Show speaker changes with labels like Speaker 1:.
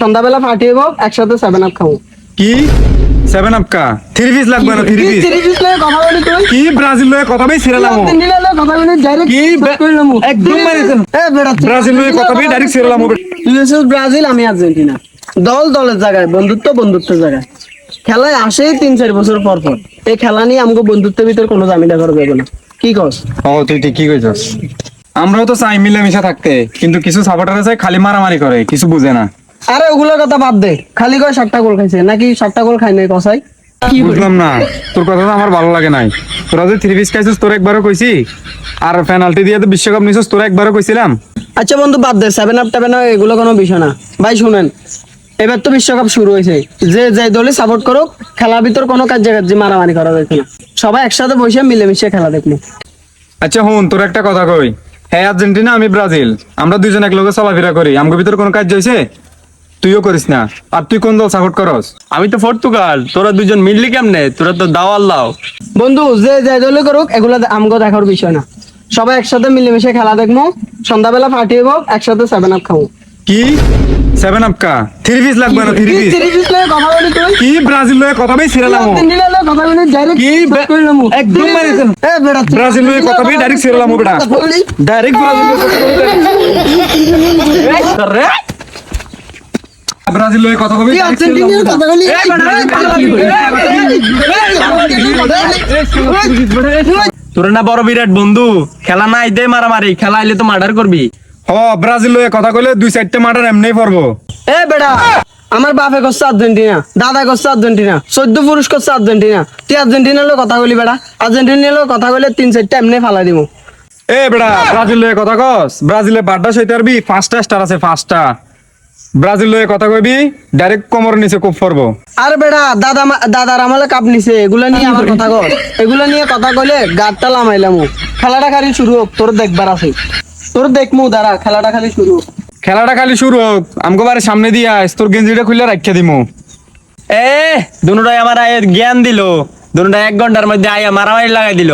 Speaker 1: সন্ধ্যাবেলা পার্টি হবো, একসাথে 7 আপ খাবো।
Speaker 2: কি 7 আপ কা 3 পিস লাগবে না 3 পিস?
Speaker 1: 3 পিস লয়ে কথা বলি তুই?
Speaker 2: কি ব্রাজিল লয়ে কথা বই ছিড়ালাম
Speaker 1: তিন দিন লয়ে কথা বলি ডাইরেক্ট
Speaker 2: কি একদম মারিছেন
Speaker 1: বেড়া
Speaker 2: ব্রাজিল লয়ে কথা বই ডাইরেক্ট ছিড়ালাম।
Speaker 1: তুই হচ্ছিস ব্রাজিল, আমি আর্জেন্টিনা। দল দলের জায়গায়, বন্ধুত্ব বন্ধুত্বের জায়গায়। খেলায় আসেই 3-4 বছর পর পর। এই খেলা নিয়ে আমাকে বন্ধুত্বের ভিতর কোনো জামিলা করা যাবে না। কি কস?
Speaker 2: ও তুই ঠিক কি কইছস। আমরাও তো চাই মিলেমিশে থাকতে, কিন্তু কিছু সাপোর্টার আছে খালি মারামারি করে, কিছু বুঝে না।
Speaker 1: আরে ওগুলোর কথা বাদ দে, খালি কয় 7টা গোল খাইছে নাকি 7টা গোল খাই নাই কসাই? কি
Speaker 2: বুঝলাম না, তোর কথা তো আমার ভালো লাগে নাই। তোরা যে 3 পিস খাইছিস তোর একবারও কইছি, আর পেনাল্টি দিয়ে তো বিশ্বকাপ নিছিস তোর একবারও কইছিলাম।
Speaker 1: আচ্ছা বন্ধু বাদ দে, 7 আপ এগুলো কোনো বিষয় না। ভাই শুনেন, এবার তো বিশ্বকাপ শুরু হয়েছে, যে যে দলে সাপোর্ট করুক, খেলার ভিতর কোনো কার্যকার্য মারামারি করা যাচ্ছে না। সবাই একসাথে বসে মিলেমিশে খেলা দেখবো।
Speaker 2: আচ্ছা হুন, তোর একটা কথা কই, হ্যাঁ আর্জেন্টিনা আমি ব্রাজিল, আমরা দুইজন এক লগে চলাফেরা করি, আমগো ভিতর কোনো কাজ হইছে? তুইও করিস না। আর তুই কোন দল সাপোর্ট করস?
Speaker 3: আমি তো পর্তুগাল, তোরা দুজন মিললি কেমনে? তোরা তো দাওয়াল দাও।
Speaker 1: বন্ধু যে যে দলে করুক, এগুলো আমগো দেখার বিষয় না। সবাই একসাথে মিলেমিশে খেলা দেখবো, সন্ধ্যাবেলা পার্টি হবো, একসাথে 7 আপ খাবো।
Speaker 2: কি 7 আপ কা 3 পিস লাগবে না 3 পিস?
Speaker 1: 3 পিস লয়ে কথা বলি তুই?
Speaker 2: কি ব্রাজিল লয়ে কথা বই ছিড়ালাম?
Speaker 1: তিন দিন লয়ে কথা বলি ডাইরেক্ট
Speaker 2: কি একদম মারিছেন
Speaker 1: বেড়া
Speaker 2: ব্রাজিল লয়ে কথা বই ডাইরেক্ট ছিড়ালাম বেটা, ডাইরেক্ট ব্রাজিল লয়ে কথা কবি ডাইরেক্ট ছিড়ালাম বেটা।
Speaker 3: তোরা না বড় বিরাট বন্ধু, খেলা না আইতে মারামারি, খেলা আইলে তো মার্ডার করবি।
Speaker 2: হ ব্রাজিল লয়ে কথা কইলে 2-4টা মার্ডার এমনিই পড়বো।
Speaker 1: এ বেড়া, আমার বাপে করছে আর্জেন্টিনা, দাদা করছে আর্জেন্টিনা, 14 পুরুষ করছে আর্জেন্টিনা। তুই আর্জেন্টিনার লোক কথা বলি বেড়া? আর্জেন্টিনার লোক কথা বলে 3-4টা এমনি ফালাই দিব।
Speaker 2: এ বেটা ব্রাজিল লয়ে কথা কস, ব্রাজিলে বাড্ডা সইতে পারবি? 5টা স্টার আছে 5টা। ব্রাজিল লয়ে কথা কইবি ডাইরেক্ট কোমর নিচে কোপ পড়বো।
Speaker 1: আরে বেড়া, দাদার আমলে কাপ নিছে, এগুলা নিয়ে আমার কথা কর। এগুলা নিয়ে কথা কইলে গাড়টা লামাইলাম। খেলাটা খালি শুরু হোক, তোর দেখবার আছে। তোর দেখমু দাঁড়া, খেলাটা খালি শুরু হোক।
Speaker 2: খেলাটা খালি শুরু হোক, আমগো বারে সামনে দিয়ে আস, তোর গেঞ্জিটা খুলে রাখিয়া দিমু।
Speaker 3: দুটাই আমার আয়ের জ্ঞান দিল, দুটাই 1 ঘন্টার মধ্যে আয়া মারামারি লাগাই দিল।